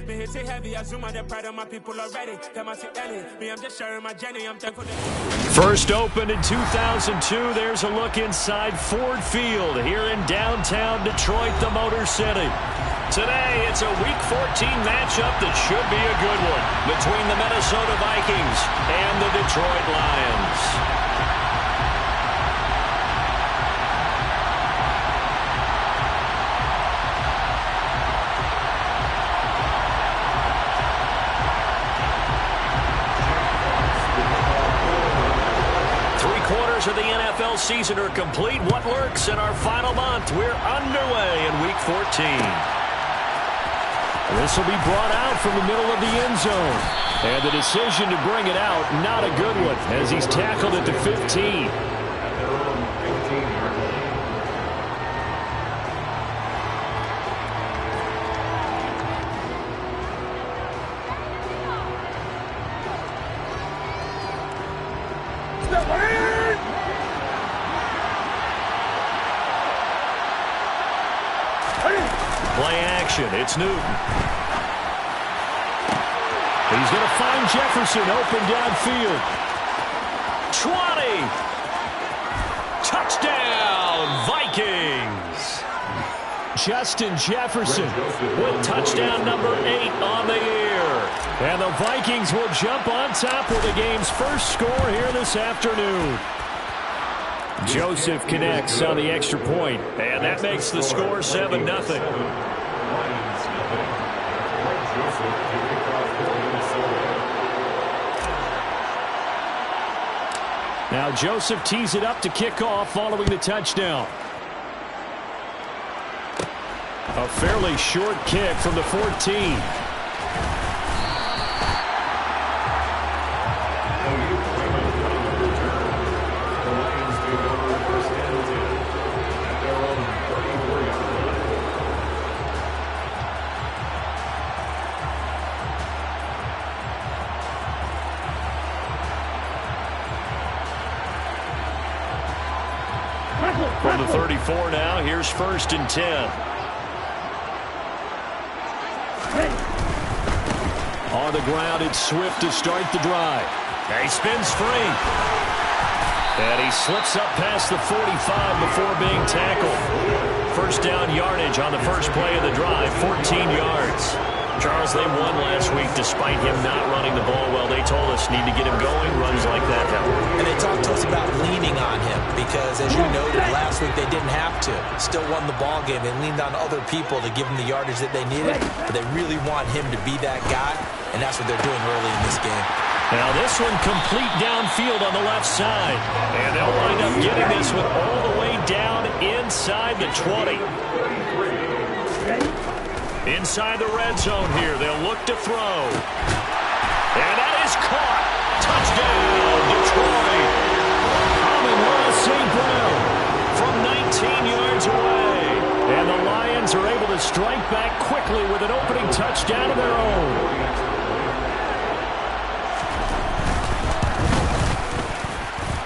Me hit it heavy, I zoom on the pride of my people already. Come on, see Ellie. Me, I'm just sharing my journey. I'm thankful that... First opened in 2002. There's a look inside Ford Field here in downtown Detroit, the Motor City. Today, it's a Week 14 matchup that should be a good one between the Minnesota Vikings and the Detroit Lions. Of the NFL season are complete. What lurks in our final month? We're underway in Week 14. This will be brought out from the middle of the end zone. And the decision to bring it out, not a good one, as he's tackled at the 15. Play action. It's Newton. He's going to find Jefferson open downfield. 20. Touchdown, Vikings. Justin Jefferson with touchdown number 8 on the year. And the Vikings will jump on top with the game's first score here this afternoon. Joseph connects on the extra point, and that makes the score 7-0. Now Joseph tees it up to kick off following the touchdown. A fairly short kick from the 14. From the 34 now, here's 1st and 10. On the ground, it's Swift to start the drive. He spins free. And he slips up past the 45 before being tackled. First down yardage on the first play of the drive, 14 yards. Charles, they won last week despite him not running the ball well. They told us need to get him going. Runs like that help. And they talked to us about leaning on him because, as you noted, last week they didn't have to. Still won the ball game. They leaned on other people to give them the yardage that they needed, but they really want him to be that guy, and that's what they're doing early in this game. Now this one complete downfield on the left side. And they'll wind up getting this one all the way down inside the 20. Inside the red zone here, they'll look to throw. And that is caught. Touchdown, Detroit. Amon-Ra St. Brown from 19 yards away. And the Lions are able to strike back quickly with an opening touchdown of their own.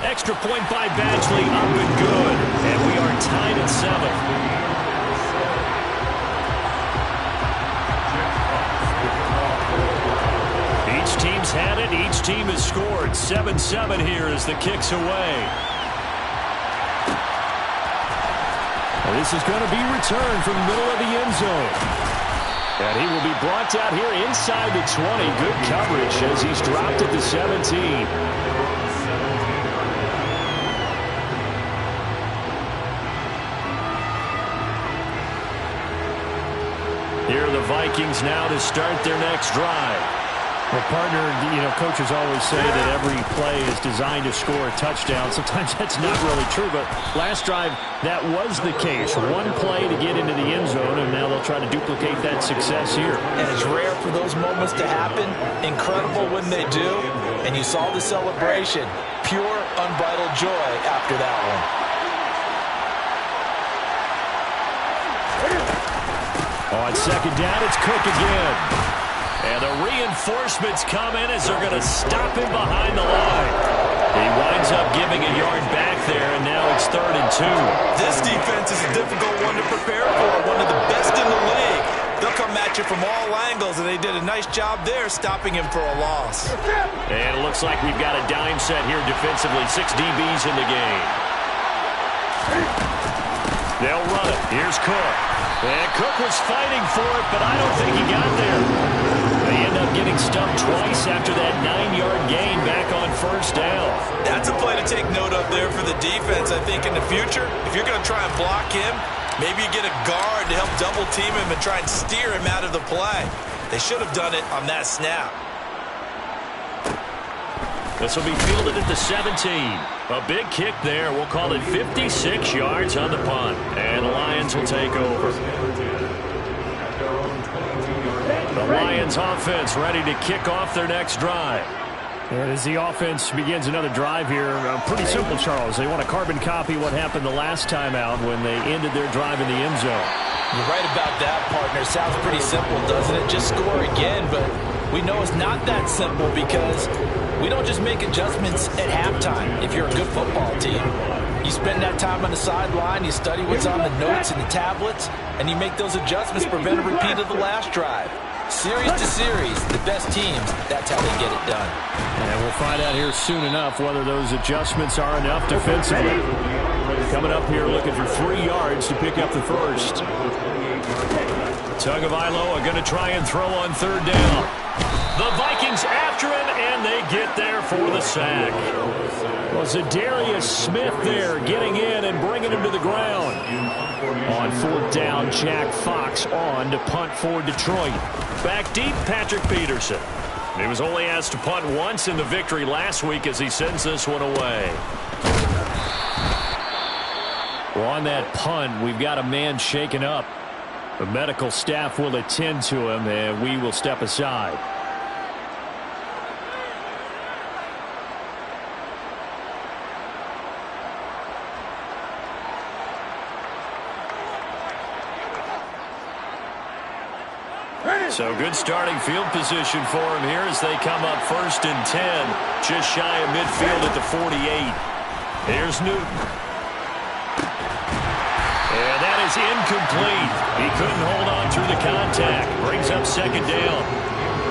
Extra point by Badgley, up and good. And we are tied at 7. Each team's had it. Each team has scored. 7-7 here as the kick's away. Well, this is going to be returned from the middle of the end zone. And he will be brought down here inside the 20. Good coverage as he's dropped at the 17. Here are the Vikings now to start their next drive. Well, partner, coaches always say that every play is designed to score a touchdown. Sometimes that's not really true, but last drive, that was the case. One play to get into the end zone, and now they'll try to duplicate that success here. And it's rare for those moments to happen. Incredible when they do. And you saw the celebration. Pure, unbridled joy after that one. On second down, it's Cook again. And the reinforcements come in as they're going to stop him behind the line. He winds up giving a yard back there, and now it's 3rd and 2. This defense is a difficult one to prepare for, one of the best in the league. They'll come at at you from all angles, and they did a nice job there stopping him for a loss. And it looks like we've got a dime set here defensively. 6 DBs in the game. They'll run it. Here's Cook. And Cook was fighting for it, but I don't think he got there. They end up getting stumped twice after that 9-yard gain back on first down. That's a play to take note of there for the defense. I think in the future, if you're going to try and block him, maybe you get a guard to help double team him and try and steer him out of the play. They should have done it on that snap. This will be fielded at the 17. A big kick there. We'll call it 56 yards on the punt. And the Lions will take over. The Lions offense ready to kick off their next drive. And as the offense begins another drive here, pretty simple, Charles. They want to carbon copy what happened the last time out when they ended their drive in the end zone. You're right about that, partner. Sounds pretty simple, doesn't it? Just score again, but we know it's not that simple because we don't just make adjustments at halftime if you're a good football team. You spend that time on the sideline, you study what's on the notes and the tablets, and you make those adjustments to prevent a repeat of the last drive. Series to series, the best teams, that's how they get it done. And we'll find out here soon enough whether those adjustments are enough defensively. Coming up here looking for 3 yards to pick up the first. Tagovailoa going to try and throw on third down. The Vikings after him, and they get there for the sack. Well, Zadarius Smith there getting in and bringing him to the ground. On fourth down, Jack Fox on to punt for Detroit. Back deep, Patrick Peterson. He was only asked to punt once in the victory last week as he sends this one away. Well, on that punt, we've got a man shaken up. The medical staff will attend to him, and we will step aside. So good starting field position for him here as they come up 1st and 10. Just shy of midfield at the 48. Here's Newton. And that is incomplete. He couldn't hold on through the contact. Brings up 2nd down.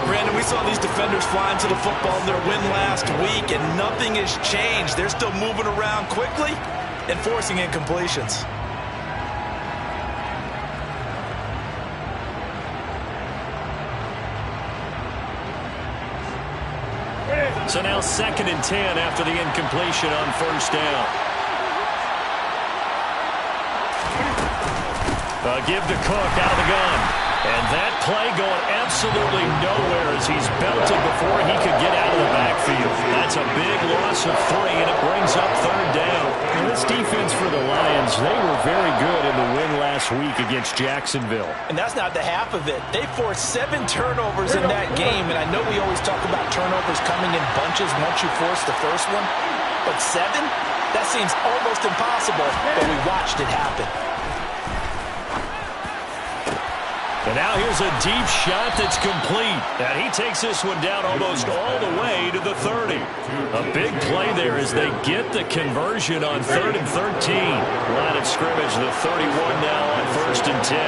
Brandon, we saw these defenders flying to the football in their win last week, and nothing has changed. They're still moving around quickly and forcing incompletions. So now 2nd and 10 after the incompletion on 1st down. Give to Cook out of the gun. And that play going absolutely nowhere as he's belted before he could get out of the backfield. That's a big loss of 3, and it brings up 3rd down. And this defense for the Lions, they were very good in the win last week against Jacksonville. And that's not the half of it. They forced 7 turnovers in that game, and I know we always talk about turnovers coming in bunches once you force the first one. But 7? That seems almost impossible, but we watched it happen. And now here's a deep shot that's complete. And he takes this one down almost all the way to the 30. A big play there as they get the conversion on 3rd and 13. Line of scrimmage, the 31 now on 1st and 10.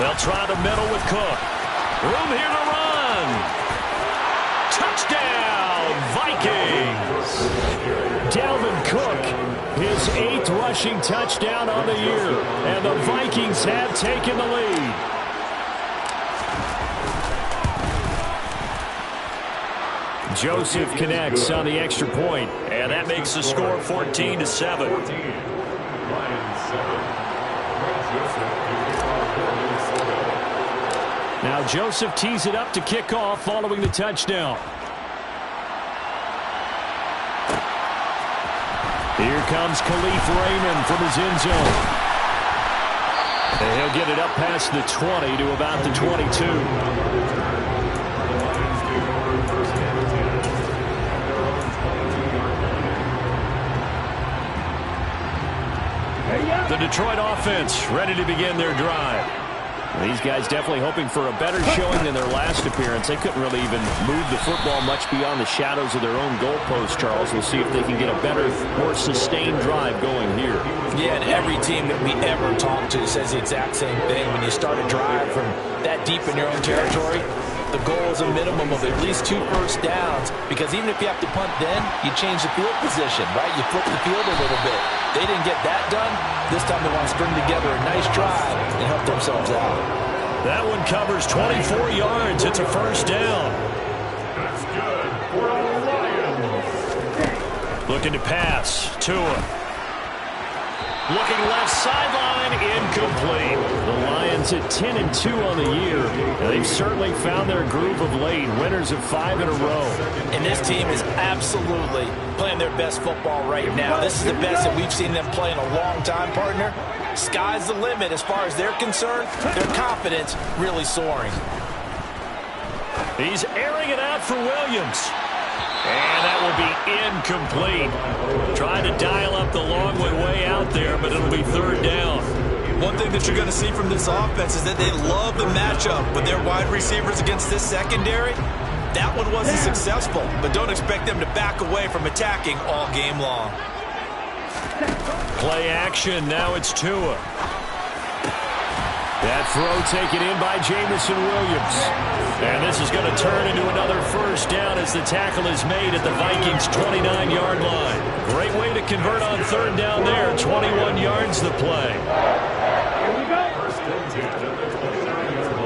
They'll try the middle with Cook. Room here to run. Touchdown, Vikings. Dalvin Cook. His 8th rushing touchdown on the year. And the Vikings have taken the lead. Joseph connects on the extra point. And that makes the score 14-7. Now Joseph tees it up to kick off following the touchdown. Here comes Khalif Raymond from his end zone. And he'll get it up past the 20 to about the 22. The Detroit offense ready to begin their drive. These guys definitely hoping for a better showing than their last appearance. They couldn't really even move the football much beyond the shadows of their own goalpost, Charles. We'll see if they can get a better, more sustained drive going here. Yeah, and every team that we ever talk to says the exact same thing. When you start a drive from that deep in your own territory, the goal is a minimum of at least 2 first downs, because even if you have to punt then, you change the field position, right? You flip the field a little bit. They didn't get that done. This time they want to string together a nice drive and help themselves out. That one covers 24 yards. It's a first down. That's good for the Lions. Looking to pass. Tua. Looking left sideline, incomplete. The Lions at 10-2 on the year. They've certainly found their groove of late. Winners of 5 in a row. And this team is absolutely playing their best football right now. This is the best that we've seen them play in a long time, partner. Sky's the limit as far as they're concerned. Their confidence really soaring. He's airing it out for Williams. And that will be incomplete. Trying to dial up the long way out there, but it'll be third down. One thing that you're going to see from this offense is that they love the matchup with their wide receivers against this secondary. That one wasn't successful, but don't expect them to back away from attacking all game long. Play action. Now it's Tua. That throw taken in by Jamison Williams. And this is going to turn into another first down as the tackle is made at the Vikings' 29-yard line. Great way to convert on third down there. 21 yards the play. Here we go. First and 10 at the 29-yard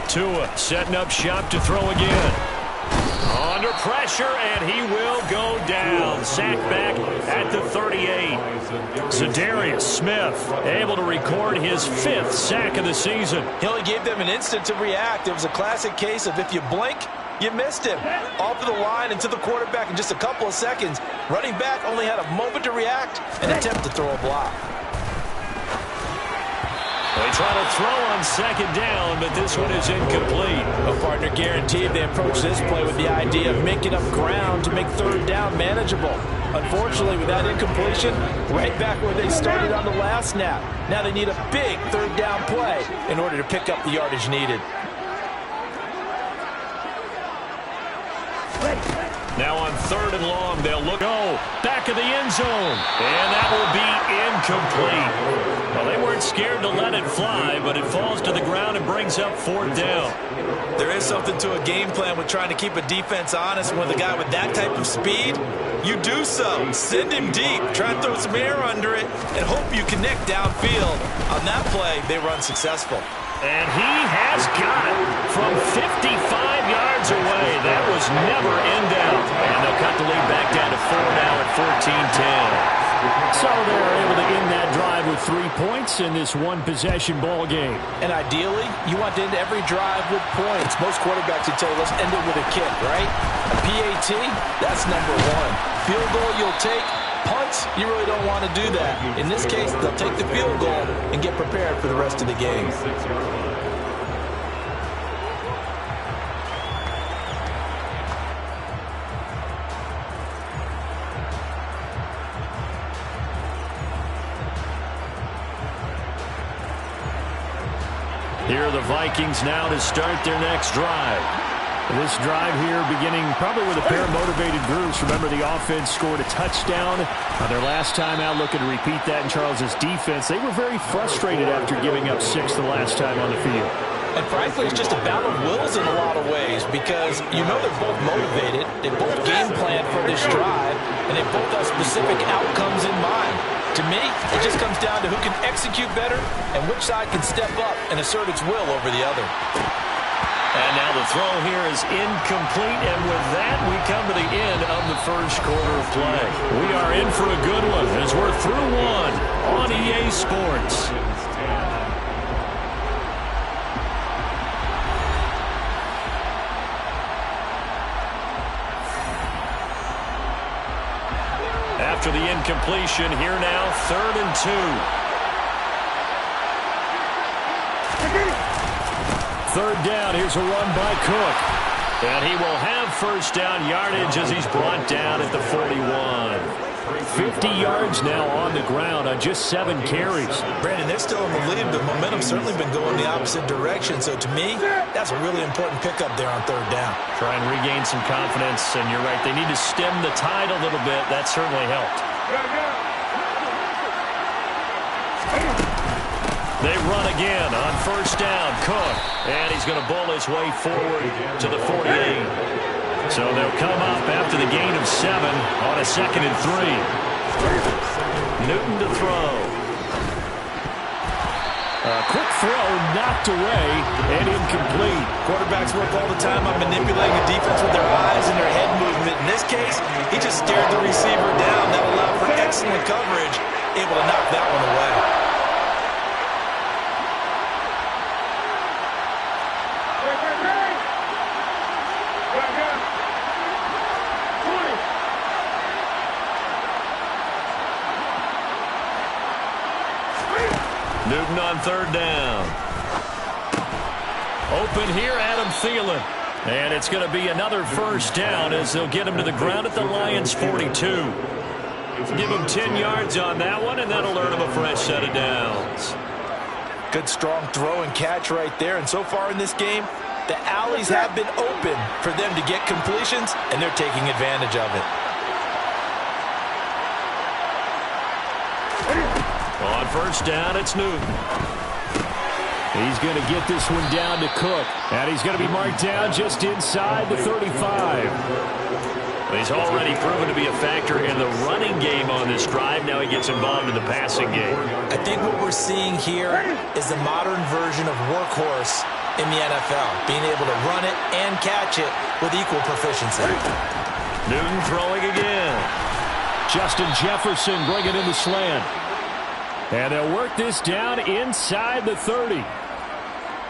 line. Tua setting up shop to throw again. Under pressure, and he will go down. Sacked back at the 38. Za'Darius Smith able to record his 5th sack of the season. He only gave them an instant to react. It was a classic case of if you blink, you missed him. Off of the line and to the quarterback in just a couple of seconds. Running back only had a moment to react and attempt to throw a block. They try to throw on second down, but this one is incomplete. A partner guaranteed they approach this play with the idea of making up ground to make third down manageable. Unfortunately, with that incompletion, right back where they started on the last snap. Now they need a big third down play in order to pick up the yardage needed. Now on third and long, they'll look. Go back of the end zone. And that will be incomplete. Well, they weren't scared to let it fly, but it falls to the ground and brings up fourth down. There is something to a game plan with trying to keep a defense honest. When the guy with that type of speed, you do so. Send him deep. Try and throw some air under it and hope you connect downfield. On that play, they were unsuccessful. And he has got it from 55 yards away. That was never in doubt. And they'll cut the lead back down to 4 now at 14-10. So they're able to end that drive with 3 points in this one-possession ball game. And ideally, you want to end every drive with points. Most quarterbacks would tell you, let's end it with a kick, right? A PAT, that's number 1. Field goal you'll take. Punts, you really don't want to do that. In this case, they'll take the field goal and get prepared for the rest of the game. Here are the Vikings now to start their next drive. This drive here beginning probably with a pair of motivated groups. Remember, the offense scored a touchdown their last time out. Looking to repeat that in Charles's defense. They were very frustrated after giving up 6 the last time on the field. And frankly, it's just a battle of wills in a lot of ways, because you know they're both motivated, they both game plan for this drive, and they both have specific outcomes in mind. To me, it just comes down to who can execute better and which side can step up and assert its will over the other. And now the throw here is incomplete, and with that, we come to the end of the first quarter of play. We are in for a good one as we're through one on EA Sports. After the incompletion, here now, 3rd and 2. Third down, here's a run by Cook. And he will have first down yardage as he's brought down at the 41. 50 yards now on the ground on just 7 carries. Brandon, they're still in the lead, but momentum's certainly been going the opposite direction. So to me, that's a really important pickup there on 3rd down. Try and regain some confidence, and you're right. They need to stem the tide a little bit. That certainly helped. They run again on 1st down. Cook, and he's going to bull his way forward to the 48. So they'll come up after the gain of 7 on a 2nd and 3. Newton to throw. A quick throw knocked away and incomplete. Quarterbacks work all the time on manipulating the defense with their eyes and their head movement. In this case, he just stared the receiver down. That allowed for excellent coverage, able to knock that one away. Newton on 3rd down. Open here, Adam Thielen. And it's going to be another 1st down as they'll get him to the ground at the Lions' 42. Give him 10 yards on that one, and that'll earn him a fresh set of downs. Good, strong throw and catch right there. And so far in this game, the alleys have been open for them to get completions, and they're taking advantage of it. On 1st down, it's Newton. He's going to get this one down to Cook. And he's going to be marked down just inside the 35. He's already proven to be a factor in the running game on this drive. Now he gets involved in the passing game. I think what we're seeing here is the modern version of workhorse in the NFL, being able to run it and catch it with equal proficiency. Newton throwing again. Justin Jefferson bringing in the slant. And they'll work this down inside the 30.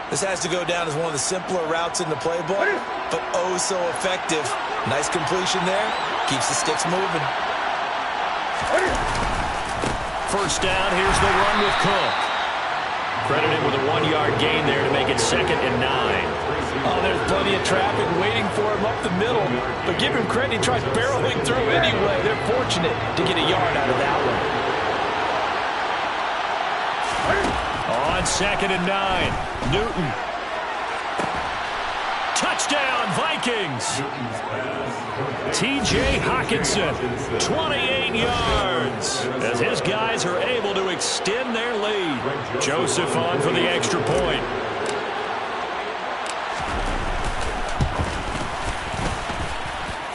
This has to go down as one of the simpler routes in the playbook, but oh so effective. Nice completion there. Keeps the sticks moving. 1st down, here's the run with Cook. Credited with a 1-yard gain there to make it 2nd and 9. Oh, there's plenty of traffic waiting for him up the middle, but give him credit, he tries barreling through anyway. They're fortunate to get a yard out of that one. On 2nd and 9, Newton. Touchdown, Vikings. T.J. Hockenson, 28 yards, as his guys are able to extend their lead. Joseph on for the extra point.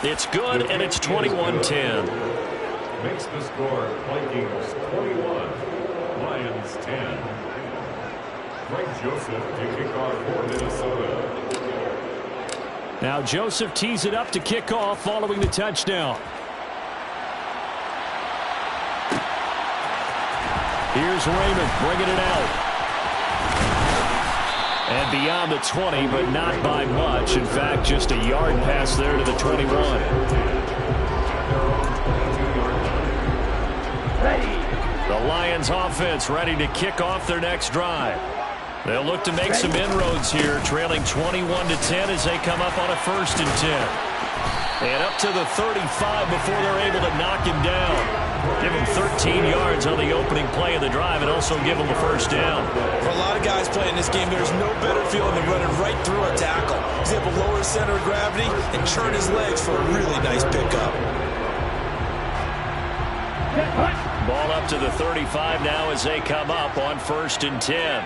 It's good, and it's 21-10. Makes the score Vikings 21, Lions 10. Frank Joseph to kick off for Minnesota. Now Joseph tees it up to kick off following the touchdown. Here's Raymond bringing it out. And beyond the 20, but not by much. In fact, just a yard pass there to the 21. The Lions offense ready to kick off their next drive. They'll look to make some inroads here, trailing 21-10 as they come up on a 1st and 10. And up to the 35 before they're able to knock him down. Give him 13 yards on the opening play of the drive and also give him a 1st down. For a lot of guys playing this game, there's no better feeling than running right through a tackle. He's able to lower his center of gravity and churn his legs for a really nice pickup. Ball up to the 35 now as they come up on 1st and 10.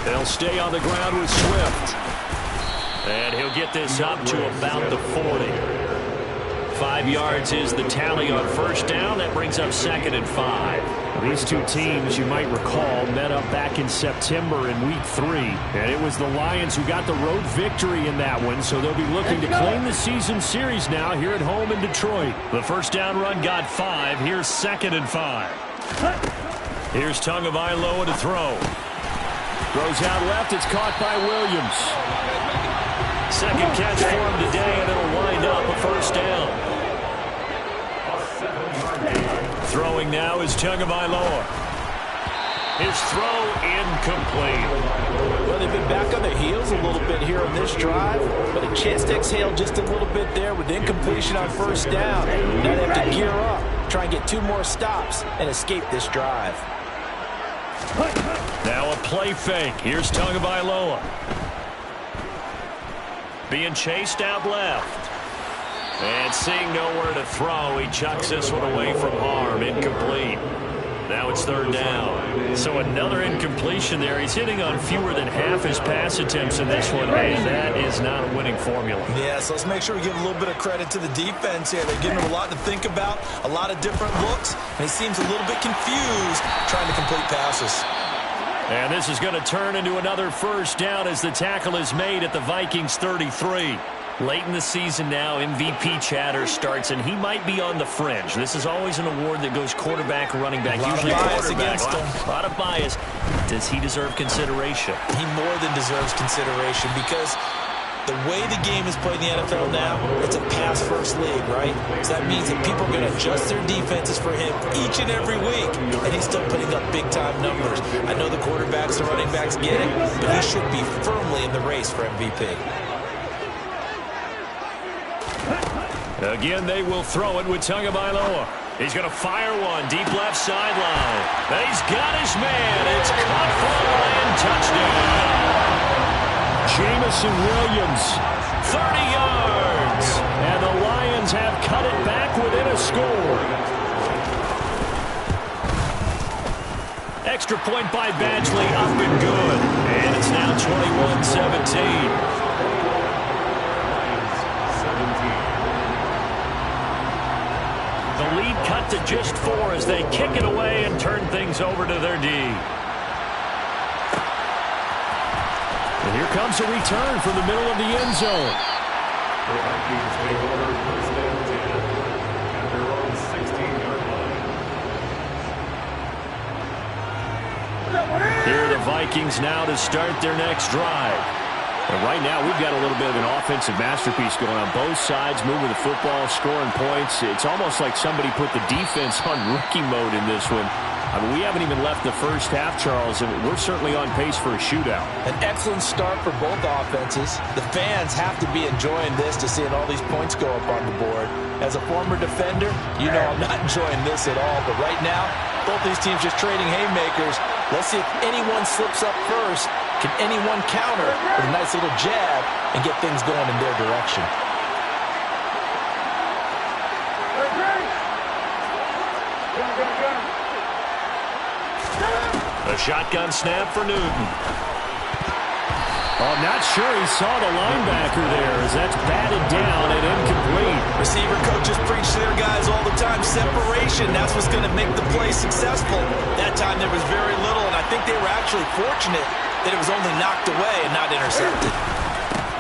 They'll stay on the ground with Swift. And he'll get this up to about the 40. 5 yards is the tally on 1st down. That brings up 2nd and 5. These two teams, you might recall, met up back in September in Week 3. And it was the Lions who got the road victory in that one, so they'll be looking to claim the season series now here at home in Detroit. The 1st down run got 5. Here's 2nd and 5. Here's Tagovailoa to throw. Throws out left. It's caught by Williams. 2nd catch for him today, and it'll wind up a 1st down. Throwing now is Tagovailoa. His throw incomplete. Well, they've been back on their heels a little bit here on this drive, but a chance to exhale just a little bit there with incompletion on first down. Now they have to gear up, try and get 2 more stops, and escape this drive. Now a play fake. Here's Tagovailoa. Being chased out left. And seeing nowhere to throw, he chucks this one away from harm. Incomplete. Now it's 3rd down. So another incompletion there. He's hitting on fewer than half his pass attempts in this one, and that is not a winning formula. Yeah, so let's make sure we give a little bit of credit to the defense here. They're giving him a lot to think about, a lot of different looks, and he seems a little bit confused trying to complete passes. And this is going to turn into another first down as the tackle is made at the Vikings 33. Late in the season now, MVP chatter starts, and he might be on the fringe. This is always an award that goes quarterback, running back, usually quarterback. A lot of bias. Does he deserve consideration? He more than deserves consideration because the way the game is played in the NFL now, it's a pass-first league, right? So that means that people are going to adjust their defenses for him each and every week, and he's still putting up big-time numbers. I know the quarterbacks, the running backs get it, but he should be firmly in the race for MVP. Again, they will throw it with Tagovailoa. He's going to fire one deep left sideline. And he's got his man. It's caught for a Lion touchdown. Jamison Williams. 30 yards. And the Lions have cut it back within a score. Extra point by Badgley, up and good. And it's now 21-17. The lead cut to just 4 as they kick it away and turn things over to their D. And here comes a return from the middle of the end zone. The Vikings take over 1st and 10 at their own 16-yard line. Here are the Vikings now to start their next drive. And right now, we've got a little bit of an offensive masterpiece going on both sides, moving the football, scoring points. It's almost like somebody put the defense on rookie mode in this one. I mean, we haven't even left the first half, Charles, and we're certainly on pace for a shootout. An excellent start for both offenses. The fans have to be enjoying this to seeing all these points go up on the board. As a former defender, you know I'm not enjoying this at all. But right now, both these teams just trading haymakers. Let's see if anyone slips up first. Can anyone counter with a nice little jab and get things going in their direction? A shotgun snap for Newton. I'm not sure he saw the linebacker there as that's batted down and incomplete. Receiver coaches preach to their guys all the time. Separation, that's what's going to make the play successful. That time there was very little, and I think they were actually fortunate that it was only knocked away and not intercepted.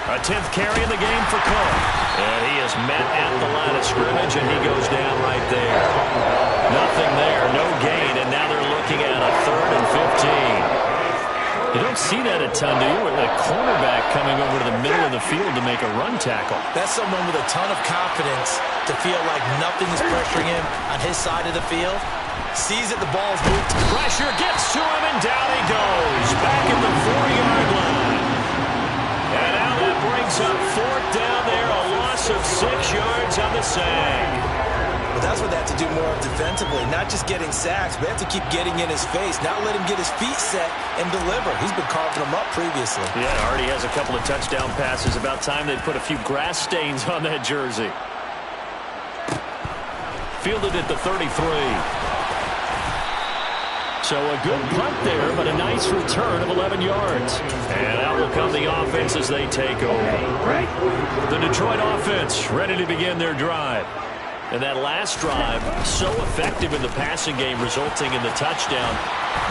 A 10th carry in the game for Cook. And he is met at the line of scrimmage, and he goes down right there. Nothing there, no gain, and now they're looking at a 3rd and 15. You don't see that a ton, do you? With a cornerback coming over to the middle of the field to make a run tackle. That's someone with a ton of confidence to feel like nothing is pressuring him on his side of the field. Sees that the ball's moved. Pressure gets to him, and down he goes. Back at the 4-yard line. And now that brings up 4th down there. A loss of 6 yards on the sack. But that's what they have to do more of defensively. Not just getting sacks, but they have to keep getting in his face. Not let him get his feet set and deliver. He's been carving them up previously. Yeah, already has a couple of touchdown passes. About time they put a few grass stains on that jersey. Fielded at the 33. So a good punt there, but a nice return of 11 yards. And out will come the offense as they take over. The Detroit offense ready to begin their drive. And that last drive, so effective in the passing game, resulting in the touchdown.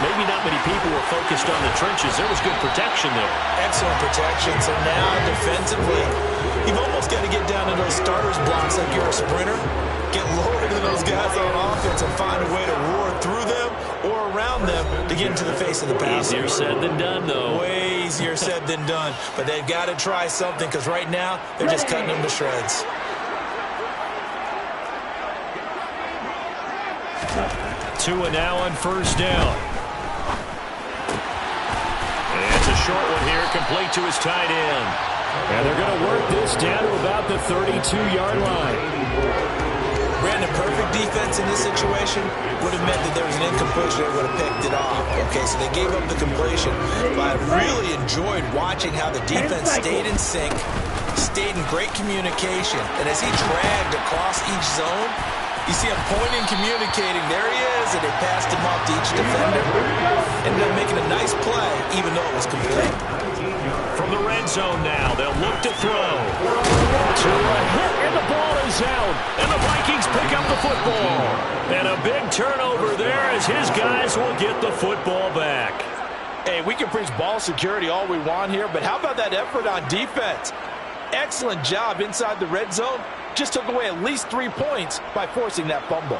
Maybe not many people were focused on the trenches. There was good protection there. Excellent protection. So now, defensively, you've almost got to get down to those starters blocks like you're a sprinter. Get lower to those guys on offense and find a way to roar through them or around them to get into the face of the passer. Easier said than done, though. Way easier said than done. But they've got to try something because right now, they're just cutting them to shreds. Tua now on 1st down. short one here, complete to his tight end. And they're going to work this down to about the 32-yard line. Brandon, perfect defense in this situation would have meant that there was an incompletion. They would have picked it off. Okay, so they gave up the completion. But I really enjoyed watching how the defense stayed in sync, stayed in great communication. And as he dragged across each zone, you see him pointing, communicating. There he is, and they passed him off to each defender. Ended up making a nice play, even though it was complete. From the red zone now, they'll look to throw. To a hit, and the ball is out. And the Vikings pick up the football. And a big turnover there as his guys will get the football back. Hey, we can preach ball security all we want here, but how about that effort on defense? Excellent job inside the red zone. Just took away at least 3 points by forcing that fumble.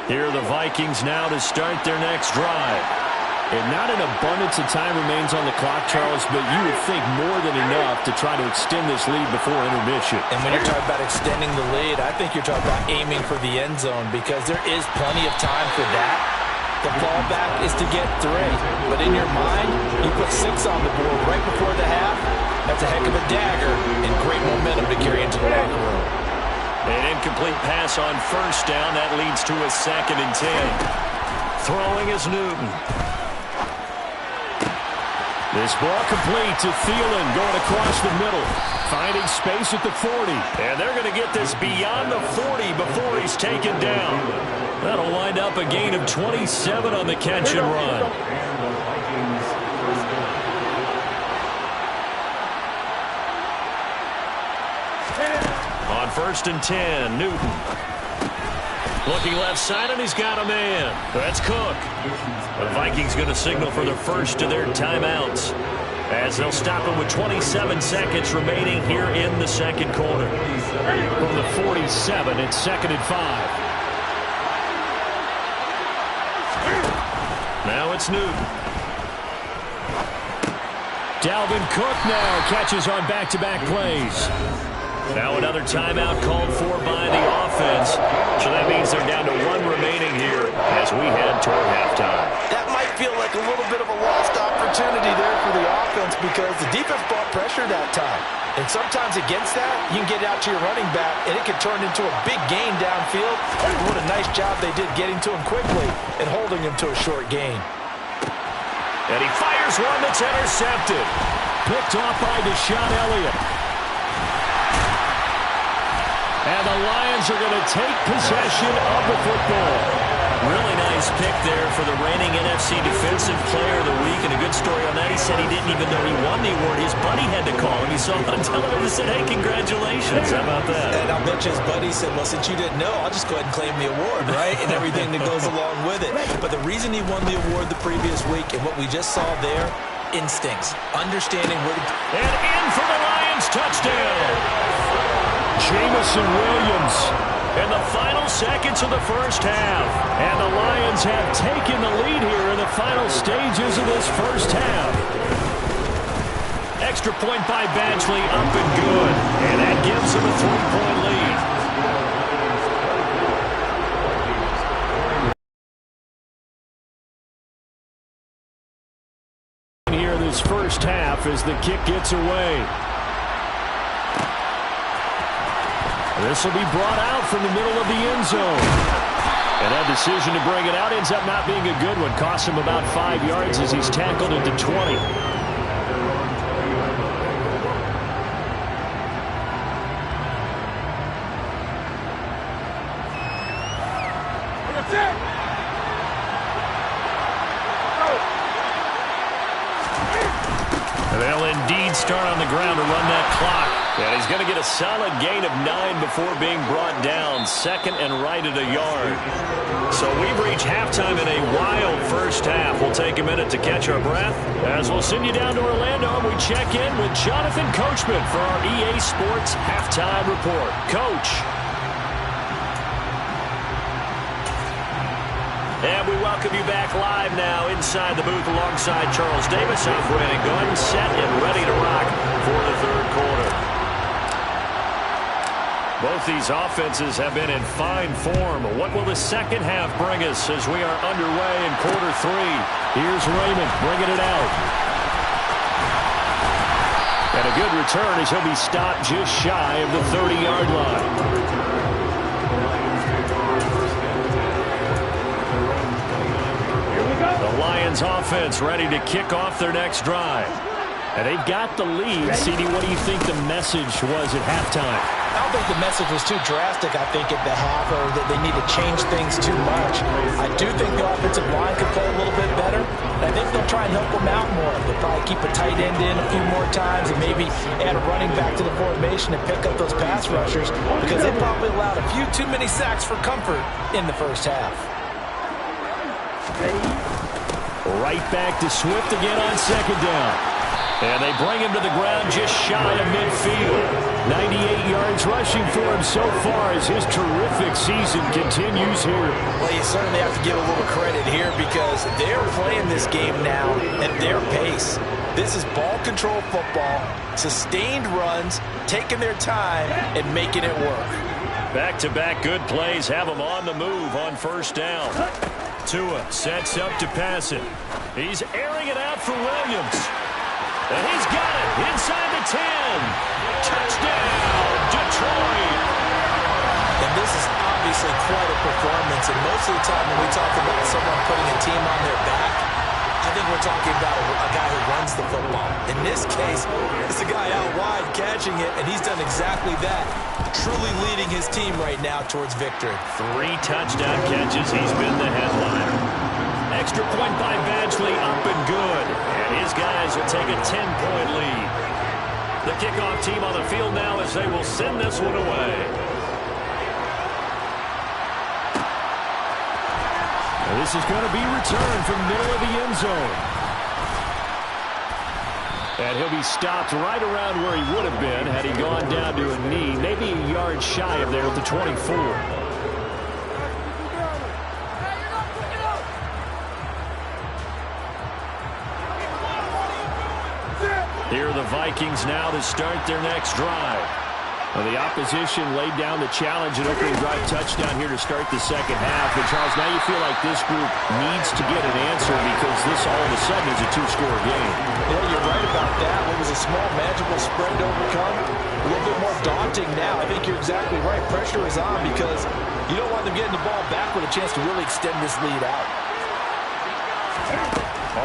Here are the Vikings now to start their next drive. And not an abundance of time remains on the clock, Charles, but you would think more than enough to try to extend this lead before intermission. And when you're talking about extending the lead, I think you're talking about aiming for the end zone because there is plenty of time for that. The fallback is to get 3. But in your mind, you put 6 on the board right before the half. That's a heck of a dagger and great momentum to carry into the locker room. An incomplete pass on first down. That leads to a 2nd and 10. Throwing is Newton. This ball complete to Thielen going across the middle. Finding space at the 40. And they're going to get this beyond the 40 before he's taken down. That'll wind up a gain of 27 on the catch and run. On 1st and 10, Newton. Looking left side, and he's got a man. That's Cook. The Vikings going to signal for the first of their timeouts as they'll stop him with 27 seconds remaining here in the second quarter. From the 47, it's 2nd and 5. Now it's Newton. Dalvin Cook now catches on back-to-back plays. Now another timeout called for by the offense. So that means they're down to 1 remaining here as we head toward halftime. That might feel like a little bit of a lost opportunity there for the offense because the defense brought pressure that time. And sometimes against that, you can get out to your running back, and it can turn into a big gain downfield. What a nice job they did getting to him quickly and holding him to a short gain. And he fires one that's intercepted. Picked off by Deshaun Elliott. And the Lions are going to take possession of the football. Really nice pick there for the reigning NFC Defensive Player of the Week. And a good story on that, he said he didn't even know he won the award. His buddy had to call him. He saw him on television and said, hey, congratulations. How about that? And I'll bet you his buddy said, well, since you didn't know, I'll just go ahead and claim the award, right? And everything that goes along with it. But the reason he won the award the previous week and what we just saw there, instincts, understanding where to... And in for the Lions touchdown. Jamison Williams. In the final seconds of the first half. And the Lions have taken the lead here in the final stages of this first half. Extra point by Badgley, up and good. And that gives them a 3-point lead. Here this first half as the kick gets away. This will be brought out from the middle of the end zone. And that decision to bring it out ends up not being a good one. Costs him about 5 yards as he's tackled into 20. They'll indeed start on the ground to run that clock. And he's going to get a solid gain of 9 before being brought down. 2nd and right at a yard. So we've reached halftime in a wild first half. We'll take a minute to catch our breath as we'll send you down to Orlando and we check in with Jonathan Coachman for our EA Sports Halftime Report. Coach. And we welcome you back live now inside the booth alongside Charles Davis. I'm Brandon Gunn, set and ready to rock for the third quarter. Both these offenses have been in fine form. What will the second half bring us as we are underway in quarter 3? Here's Raymond bringing it out. And a good return as he'll be stopped just shy of the 30-yard line. The Lions offense ready to kick off their next drive. And they've got the lead. CD, what do you think the message was at halftime? I don't think the message was too drastic, I think, at the half, or that they need to change things too much. I do think the offensive line could play a little bit better. And I think they'll try and help them out more. They'll probably keep a tight end in a few more times and maybe add a running back to the formation and pick up those pass rushers, because they probably allowed a few too many sacks for comfort in the first half. Right back to Swift again on second down. And they bring him to the ground just shy of midfield. 98 yards rushing for him so far as his terrific season continues here. Well, you certainly have to give a little credit here because they're playing this game now at their pace. This is ball control football, sustained runs, taking their time, and making it work. Back-to-back good plays have him on the move on first down. Tua sets up to pass it. He's airing it out for Williams. And he's got it inside the 10. Touchdown, Detroit. And this is obviously quite a performance. And most of the time when we talk about someone putting a team on their back, I think we're talking about a guy who runs the football. In this case, it's a guy out wide catching it, and he's done exactly that. Truly leading his team right now towards victory. 3 touchdown catches. He's been the headliner. Extra point by Badgley, up and good. And his guys will take a 10-point lead. The kickoff team on the field now as they will send this one away. And this is going to be returned from the middle of the end zone. And he'll be stopped right around where he would have been had he gone down to a knee, maybe a yard shy of there at the 24. Here are the Vikings now to start their next drive. Well, the opposition laid down the challenge and opening drive touchdown here to start the second half. And Charles, now you feel like this group needs to get an answer because this all of a sudden is a 2-score game. Yeah, you're right about that. What was a small magical spread to overcome, a little bit more daunting now. I think you're exactly right. Pressure is on because you don't want them getting the ball back with a chance to really extend this lead out.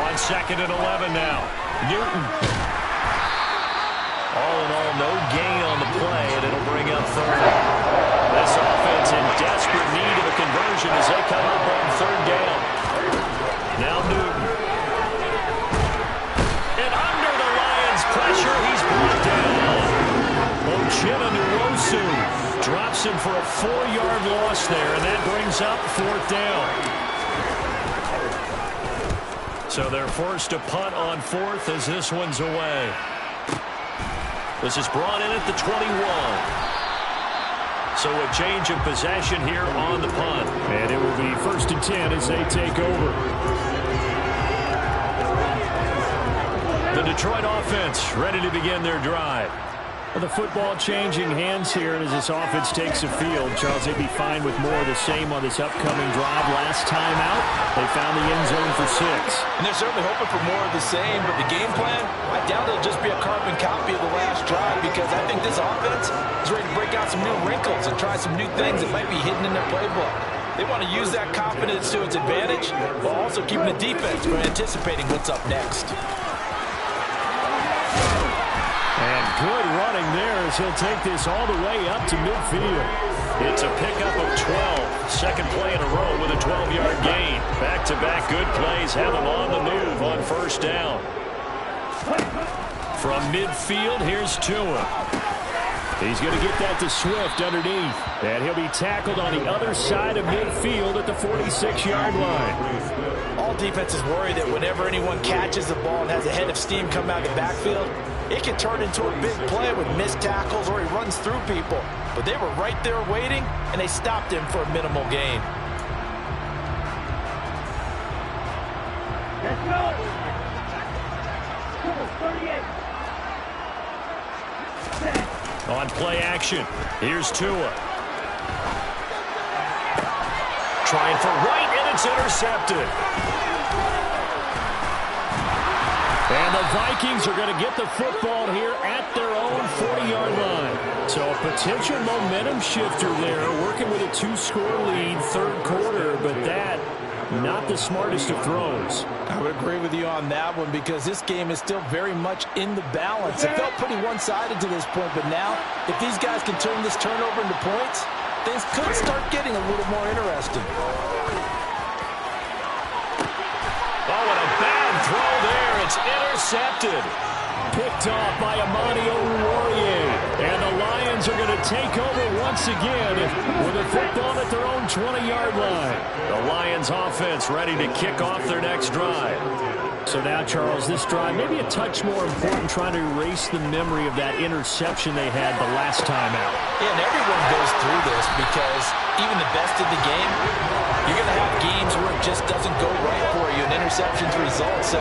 On second and 11 now. Newton. All in all, no gain on the play, and it'll bring up third. This offense in desperate need of a conversion as they come up on third down. Now Newton. And under the Lions' pressure, he's brought down. Ochena Nwosu drops him for a 4-yard loss there, and that brings up fourth down. So they're forced to punt on fourth as this one's away. This is brought in at the 21. So a change of possession here on the punt. And it will be 1st and 10 as they take over. The Detroit offense ready to begin their drive. The football changing hands here as this offense takes the field. Charles, they'd be fine with more of the same on this upcoming drive. Last time out, they found the end zone for 6. And they're certainly hoping for more of the same, but the game plan, I doubt it'll just be a carbon copy of the last drive because I think this offense is ready to break out some new wrinkles and try some new things that might be hidden in their playbook. They want to use that confidence to its advantage while also keeping the defense from anticipating what's up next. And good running there as he'll take this all the way up to midfield. It's a pickup of 12. Second play in a row with a 12-yard gain. Back-to-back good plays have him on the move on first down. From midfield, here's Tua. He's going to get that to Swift underneath. And he'll be tackled on the other side of midfield at the 46-yard line. All defenses worry that whenever anyone catches the ball and has a head of steam come out of the backfield, it can turn into a big play with missed tackles or he runs through people. But they were right there waiting, and they stopped him for a minimal gain. Let's go! 38. On play action, here's Tua. Trying for right, and it's intercepted. And the Vikings are going to get the football here at their own 40-yard line. So a potential momentum shifter there, working with a 2-score lead, third quarter, but that, not the smartest of throws. I would agree with you on that one because this game is still very much in the balance. It felt pretty one-sided to this point, but now, if these guys can turn this turnover into points, things could start getting a little more interesting. Oh, and a bad throw there. It's intercepted. Picked off by Amani Oruwariye. And the Lions are going to take over once again with a football at their own 20-yard line. The Lions offense ready to kick off their next drive. So now, Charles, this drive maybe a touch more important, trying to erase the memory of that interception they had the last time out. Yeah, and everyone goes through this because even the best in the game, you're going to have games where it just doesn't go right for you, and interceptions result. So,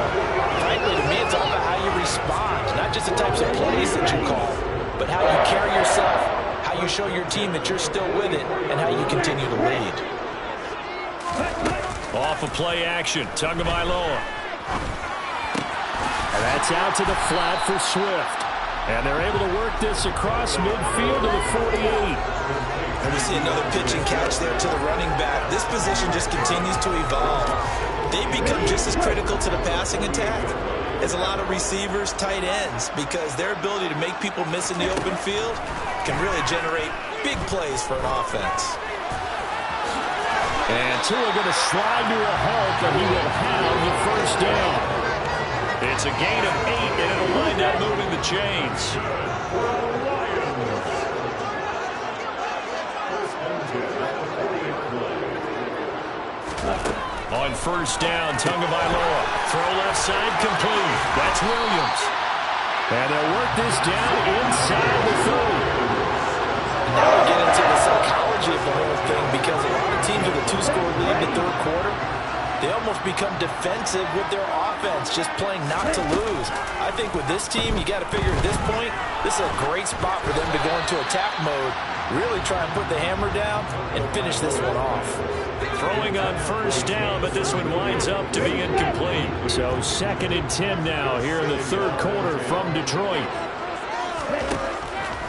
frankly, to me, it's all about how you respond, not just the types of plays that you call, but how you carry yourself, how you show your team that you're still with it, and how you continue to lead. Off of play action, Tagovailoa. And that's out to the flat for Swift. And they're able to work this across midfield to the 48. And we see another pitch and catch there to the running back. This position just continues to evolve. They become just as critical to the passing attack as a lot of receivers, tight ends, because their ability to make people miss in the open field can really generate big plays for an offense. And Tua going to slide to a halt, and he will have the first down. It's a gain of 8, and it'll wind up moving the chains. On first down, Tagovailoa. Throw left side complete. That's Williams. And they'll work this down inside the 30. Now we get into the psychology of the whole thing because a lot of teams with a 2-score lead in the third quarter, they almost become defensive with their offense, just playing not to lose. I think with this team, you got to figure at this point, this is a great spot for them to go into attack mode, really try and put the hammer down and finish this one off. Throwing on first down, but this one winds up to be incomplete. So 2nd and 10 now here in the third quarter from Detroit.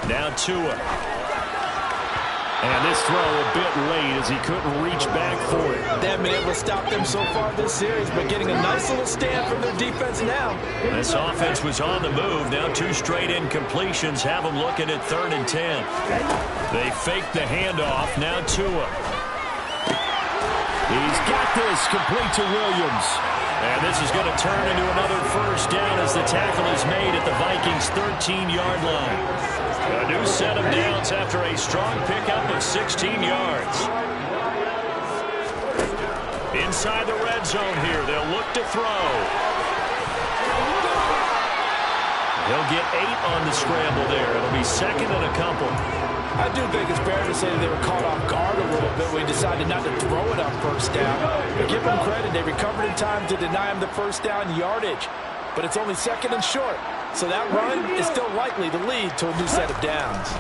Now Tua. And this throw a bit late as he couldn't reach back for it. They haven't been able to stop them so far this series, but getting a nice little stand from their defense now. This offense was on the move. Now 2 straight incompletions have them looking at 3rd and 10. They faked the handoff. Now Tua. He's got this complete to Williams. And this is going to turn into another first down as the tackle is made at the Vikings' 13-yard line. A new set of downs after a strong pickup of 16 yards. Inside the red zone here, they'll look to throw. He'll get 8 on the scramble there. It'll be 2nd and a couple. I do think it's fair to say that they were caught off guard a little bit when he decided not to throw it on first down. But give them credit, they recovered in time to deny him the first down yardage. But it's only 2nd and short. So that run is still likely to lead to a new set of downs.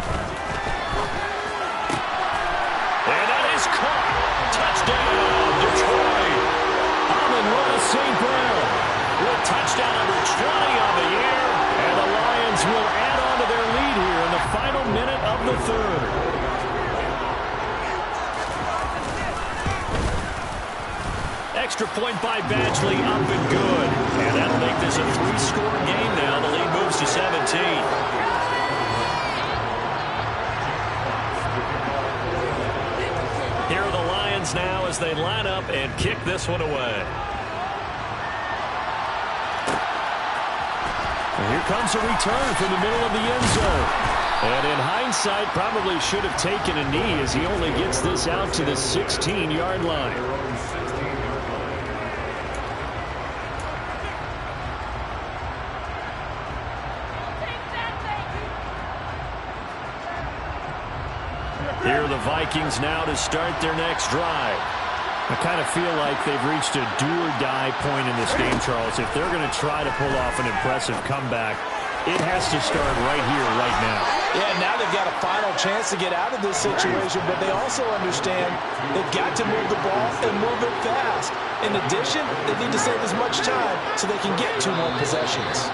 And that is caught. Touchdown, Detroit. Amon-Ra St. Brown with touchdown number 20 on the year. And the Lions will add on to their lead here in the final minute of the third. Extra point by Badgley, up and good. And that'll make this a 3-score game now. The lead moves to 17. Here are the Lions now as they line up and kick this one away. And here comes a return from the middle of the end zone. And in hindsight, probably should have taken a knee as he only gets this out to the 16-yard line. Here are the Vikings now to start their next drive. I kind of feel like they've reached a do-or-die point in this game, Charles. If they're going to try to pull off an impressive comeback, it has to start right here, right now. Yeah, now they've got chance to get out of this situation, but they also understand they've got to move the ball and move it fast. In addition, they need to save as much time so they can get 2 more possessions.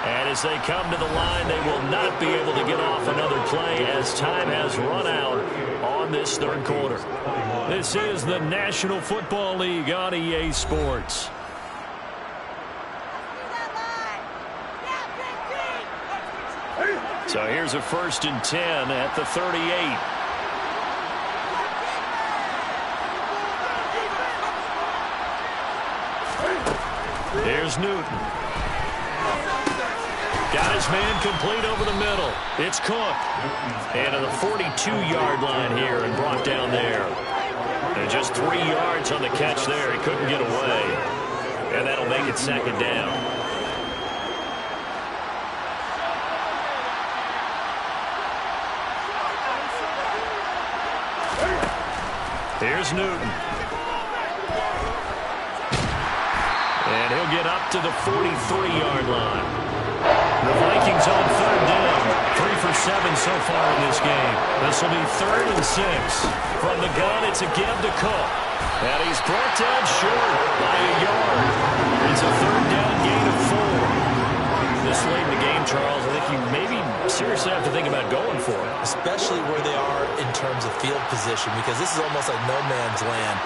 And as they come to the line, they will not be able to get off another play as time has run out on this third quarter. This is the National Football League on EA Sports. So here's a 1st and 10 at the 38. Here's Newton. Got his man complete over the middle. It's Cook. And to the 42-yard line here and brought down there. And just 3 yards on the catch there. He couldn't get away. And that'll make it 2nd down. Here's Newton. And he'll get up to the 43-yard line. The Vikings on 3rd down. 3 for 7 so far in this game. This will be 3rd and 6. From the gun, it's a give to Cook. And he's brought down short by a yard. It's a 3rd down gain of 4. This late in the game, Charles, I think you maybe seriously have to think about going for it. Especially where they are in terms of field position, because this is almost like no man's land.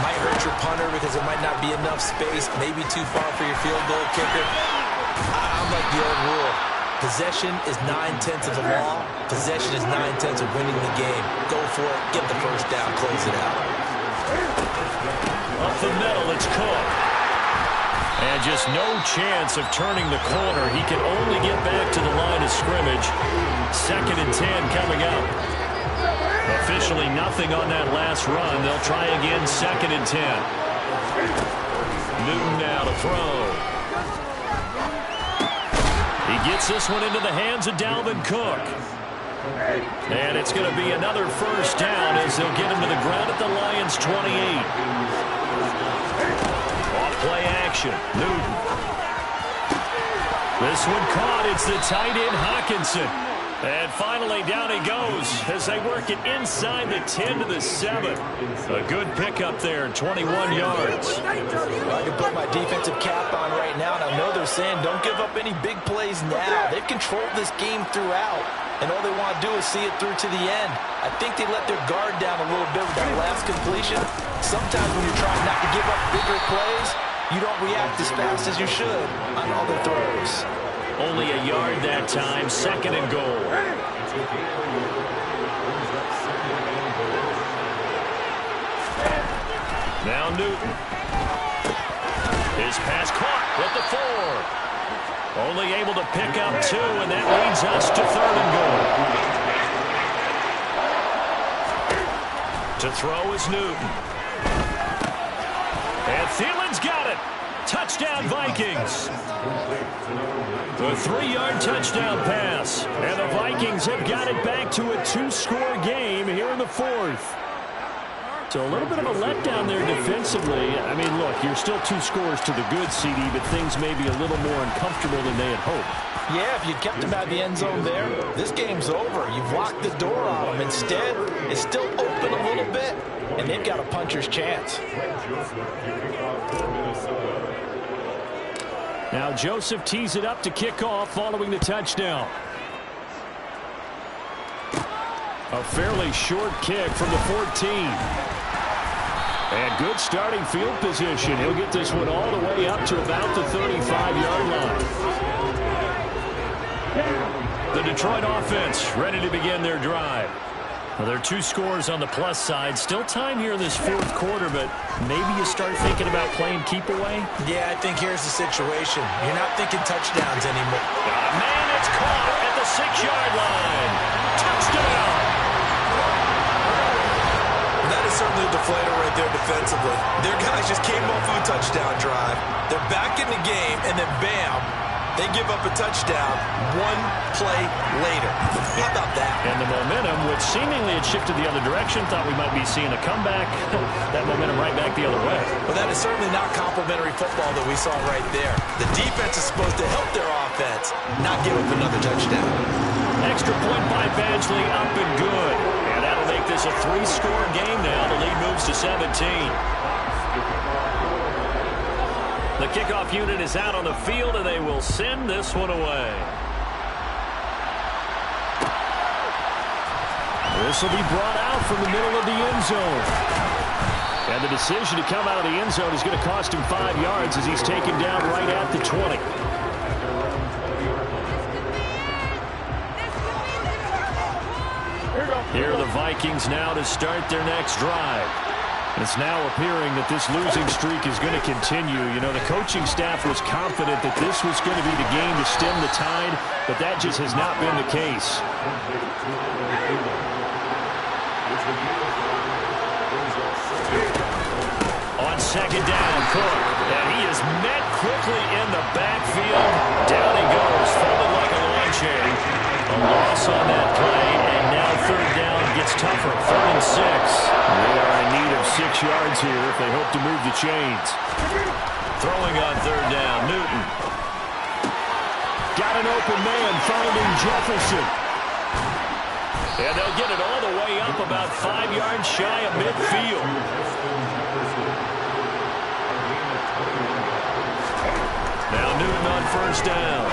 Might hurt your punter because there might not be enough space, maybe too far for your field goal kicker. I'm like the old rule. Possession is 9/10 of the law. Possession is 9/10 of winning the game. Go for it. Get the 1st down. Close it out. Up the middle, it's Cook. And just no chance of turning the corner. He can only get back to the line of scrimmage. 2nd and 10 coming up. Officially nothing on that last run. They'll try again, 2nd and 10. Newton now to throw. He gets this one into the hands of Dalvin Cook. And it's going to be another 1st down as they'll get him to the ground at the Lions' 28. Off-play action. Newton. This one caught. It's the tight end Hawkinson. And finally down he goes as they work it inside the 10 to the 7. A good pickup there, 21 yards. I can put my defensive cap on right now, and I know they're saying don't give up any big plays now. They've controlled this game throughout, and all they want to do is see it through to the end. I think they let their guard down a little bit with that last completion. Sometimes when you're trying not to give up bigger plays, you don't react as fast as you should on other throws. Only a yard that time, 2nd and goal. Now Newton. His pass caught with the 4. Only able to pick up 2, and that leads us to 3rd and goal. To throw is Newton. And Thielen's got it. Touchdown, Vikings. A 3-yard touchdown pass. And the Vikings have got it back to a 2-score game here in the 4th. So a little bit of a letdown there defensively. I mean, look, you're still 2 scores to the good, CD, but things may be a little more uncomfortable than they had hoped. Yeah, if you kept him out the end zone there, this game's over. You've locked the door on him. Instead, it's still open a little bit, and they've got a puncher's chance. Now Joseph tees it up to kick off following the touchdown. A fairly short kick from the 14. And good starting field position. He'll get this one all the way up to about the 35-yard line. The Detroit offense ready to begin their drive. Well, there are 2 scores on the plus side. Still time here in this 4th quarter, but maybe you start thinking about playing keep away? Yeah, I think here's the situation. You're not thinking touchdowns anymore. Man, it's caught at the 6-yard line. Touchdown! That is certainly a deflator right there defensively. Their guys just came off of a touchdown drive. They're back in the game, and then bam, they give up a touchdown 1 play later. How about that? And the momentum, which seemingly had shifted the other direction, thought we might be seeing a comeback. That momentum right back the other way. Well, that is certainly not complimentary football that we saw right there. The defense is supposed to help their offense, not give up another touchdown. extra point by Badgley, up and good. And that'll make this a 3-score game now. The lead moves to 17. The kickoff unit is out on the field, and they will send this one away. This will be brought out from the middle of the end zone. And the decision to come out of the end zone is going to cost him 5 yards as he's taken down right at the 20. Here are the Vikings now to start their next drive. It's now appearing that this losing streak is going to continue. You know, the coaching staff was confident that this was going to be the game to stem the tide, but that just has not been the case. On second down, Cook, and he is met quickly in the backfield. Down he goes, folded like a lawn chair. A loss on that play, and now third down gets tougher. 3rd and 6. They are in need of 6 yards here if they hope to move the chains. Throwing on third down, Newton. Got an open man, finding Jefferson. And they'll get it all the way up about 5 yards shy of midfield. Now Newton on first down.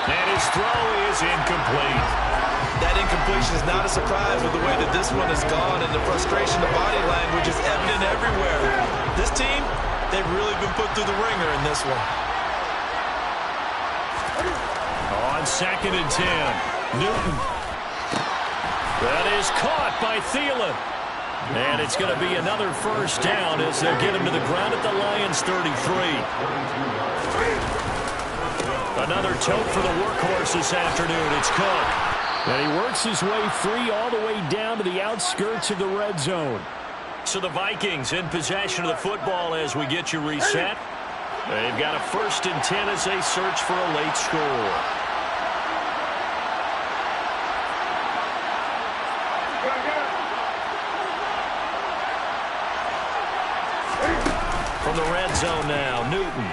And his throw is incomplete. That incompletion is not a surprise with the way that this one has gone, and the frustration, the body language is evident everywhere. This team, they've really been put through the ringer in this one. On 2nd and 10, Newton. That is caught by Thielen. And it's going to be another first down as they'll get him to the ground at the Lions' 33. Another tote for the workhorse this afternoon. It's Cook. And he works his way free all the way down to the outskirts of the red zone. So the Vikings in possession of the football as we get you reset. They've got a 1st and 10 as they search for a late score. From the red zone now, Newton.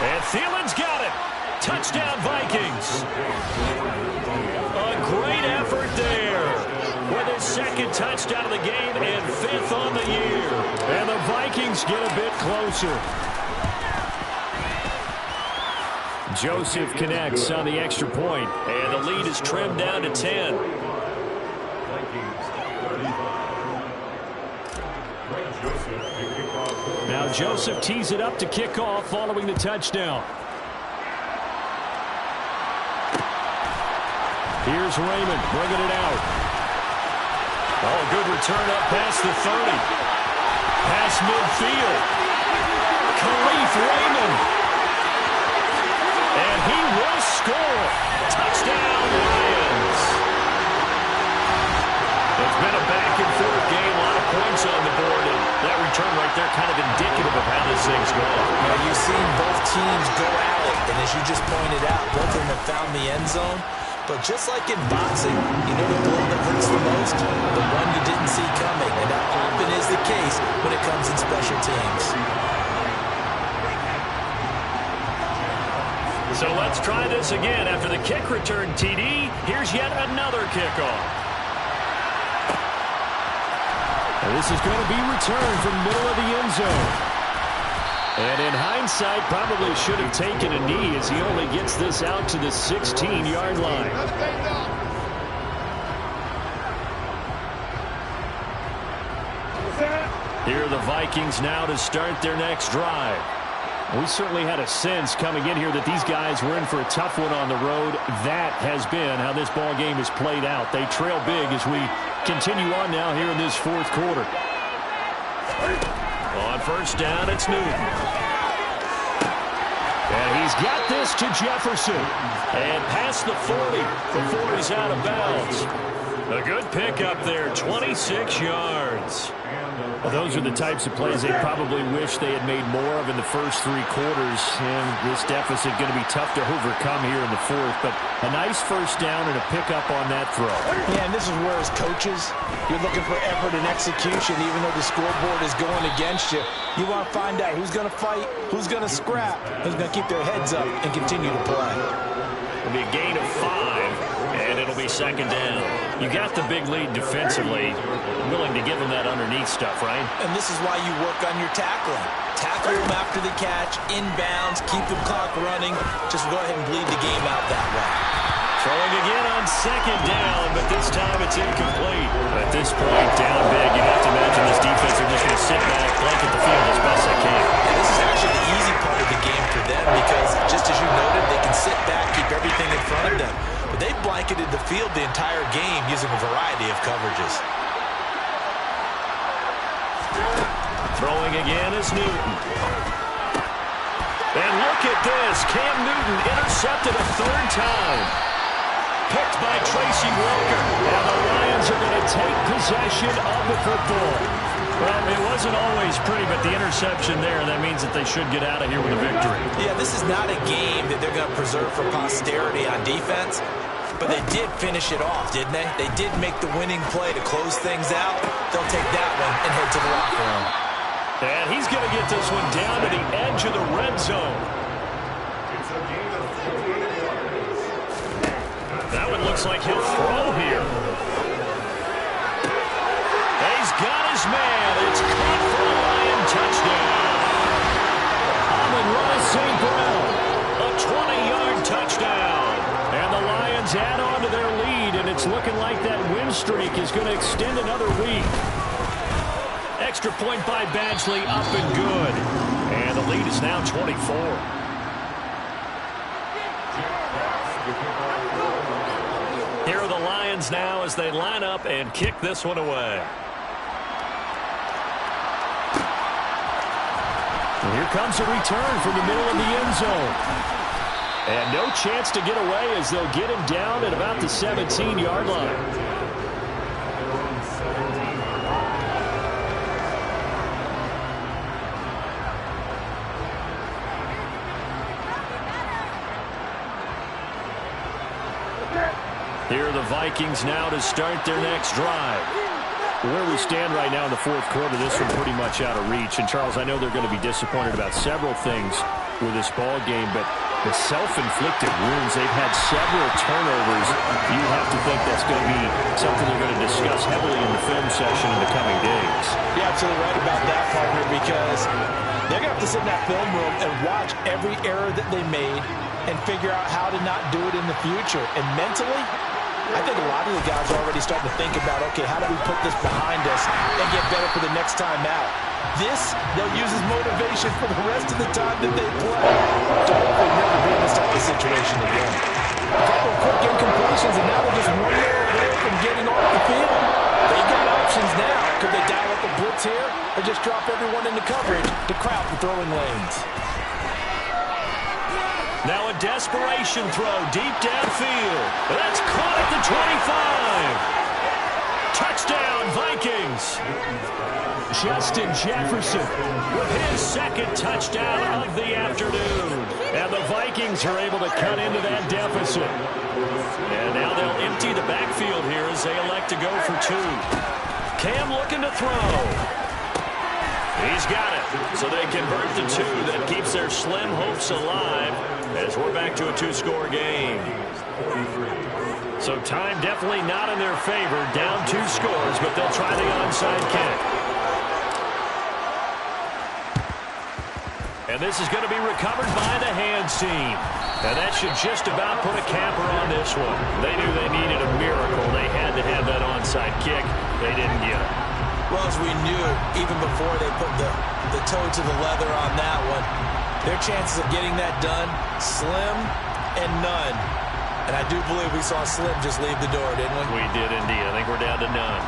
And Thielen's got it. Touchdown, Vikings. A great effort there. With his 2nd touchdown of the game and 5th on the year. And the Vikings get a bit closer. Joseph connects on the extra point. And the lead is trimmed down to 10. Now Joseph tees it up to kick off following the touchdown. Here's Raymond bringing it out. Oh, good return up past the 30. Past midfield. Khalif Raymond. And he will score. Touchdown, Lions. It's been a back-and-forth game. A lot of points on the board. And that return right there kind of indicative of how this thing's going. Now, you've seen both teams go at it. And as you just pointed out, both of them have found the end zone. But just like in boxing, you know the blow that hurts the most? The one you didn't see coming. And that often is the case when it comes in special teams. So let's try this again. After the kick return, TD, here's yet another kickoff. And this is going to be returned from the middle of the end zone. And in hindsight, probably should have taken a knee as he only gets this out to the 16-yard line. Here are the Vikings now to start their next drive. We certainly had a sense coming in here that these guys were in for a tough one on the road. That has been how this ball game has played out. They trail big as we continue on now here in this 4th quarter. On first down, it's Newton. And he's got this to Jefferson. And past the 40 before he's out of bounds. A good pick up there, 26 yards. Well, those are the types of plays they probably wish they had made more of in the first 3 quarters. And this deficit going to be tough to overcome here in the 4th. But a nice first down and a pickup on that throw. Yeah, and this is where as coaches, you're looking for effort and execution. Even though the scoreboard is going against you, you want to find out who's going to fight, who's going to scrap, who's going to keep their heads up and continue to play. It'll be a gain of 5, and it'll be second down. You got the big lead defensively. Willing to give them that underneath stuff, right? And this is why you work on your tackling. Tackle them after the catch, inbounds, keep the clock running. Just go ahead and bleed the game out that way. Throwing again on second down, but this time it's incomplete. At this point, down big, you have to imagine this defense are just going to sit back, blanket the field as best they can. And this is actually the easy part of the game for them because, just as you noted, they can sit back, keep everything in front of them. But they blanketed the field the entire game using a variety of coverages. Throwing again is Newton. And look at this. Cam Newton intercepted a 3rd time. Picked by Tracy Walker. And the Lions are going to take possession of the football. Well, it wasn't always pretty, but the interception there, that means that they should get out of here with a victory. Yeah, this is not a game that they're going to preserve for posterity on defense. But they did finish it off, didn't they? They did make the winning play to close things out. They'll take that one and head to the locker room. And he's going to get this one down to the edge of the red zone. That one looks like he'll throw here. He's got his man. It's caught for a Lion touchdown. Amon-Ra St. Brown, a 20-yard touchdown. And the Lions add on to their lead, and it's looking like that win streak is going to extend another week. Extra point by Badgley, up and good. And the lead is now 24. Here are the Lions now as they line up and kick this one away. And here comes a return from the middle of the end zone. And no chance to get away as they'll get him down at about the 17-yard line. Here are the Vikings now to start their next drive. Where we stand right now in the 4th quarter, this one pretty much out of reach. And, Charles, I know they're going to be disappointed about several things with this ball game, but the self-inflicted wounds, they've had several turnovers. You have to think that's going to be something they're going to discuss heavily in the film session in the coming days. You're absolutely right about that, partner, because they're going to have to sit in that film room and watch every error that they made and figure out how to not do it in the future. And mentally, I think a lot of the guys are already starting to think about, okay, how do we put this behind us and get better for the next time out? This, they'll use as motivation for the rest of the time that they play. So hopefully never be in this type of situation again. A couple of quick incompletions, and now they're just one more away from getting off the field. They've got options now. Could they dial up the blitz here or just drop everyone into coverage to crowd the throwing lanes? Now a desperation throw deep downfield. That's caught at the 25. Touchdown, Vikings. Justin Jefferson with his 2nd touchdown of the afternoon. And the Vikings are able to cut into that deficit. And now they'll empty the backfield here as they elect to go for 2. Cam looking to throw. He's got it. So they convert the 2. That keeps their slim hopes alive as we're back to a 2-score game. So time definitely not in their favor. Down 2 scores, but they'll try the onside kick. And this is going to be recovered by the hands team. And that should just about put a capper on this one. They knew they needed a miracle. They had to have that onside kick. They didn't get it. Well, as we knew, even before they put the toe to the leather on that one, their chances of getting that done, slim and none. And I do believe we saw Slim just leave the door, didn't we? We did indeed. I think we're down to none.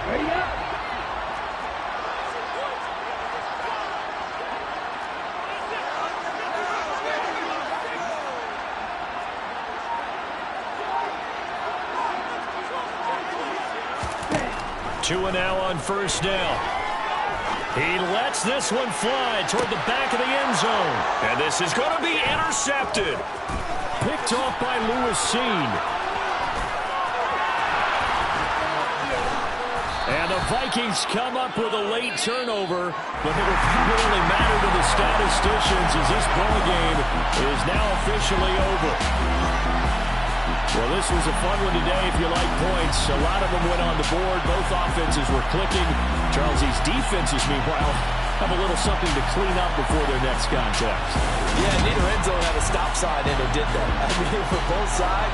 Ready up. Two and now on 1st down. He lets this one fly toward the back of the end zone. And this is going to be intercepted. Picked off by Lewis Seen. And the Vikings come up with a late turnover, but it will probably matter to the statisticians as this ball game is now officially over. Well, this was a fun one today if you like points. A lot of them went on the board. Both offenses were clicking. Charles, these defenses, meanwhile, have a little something to clean up before their next contact. Yeah, neither end zone had a stop sign in it, did they? I mean, for both sides.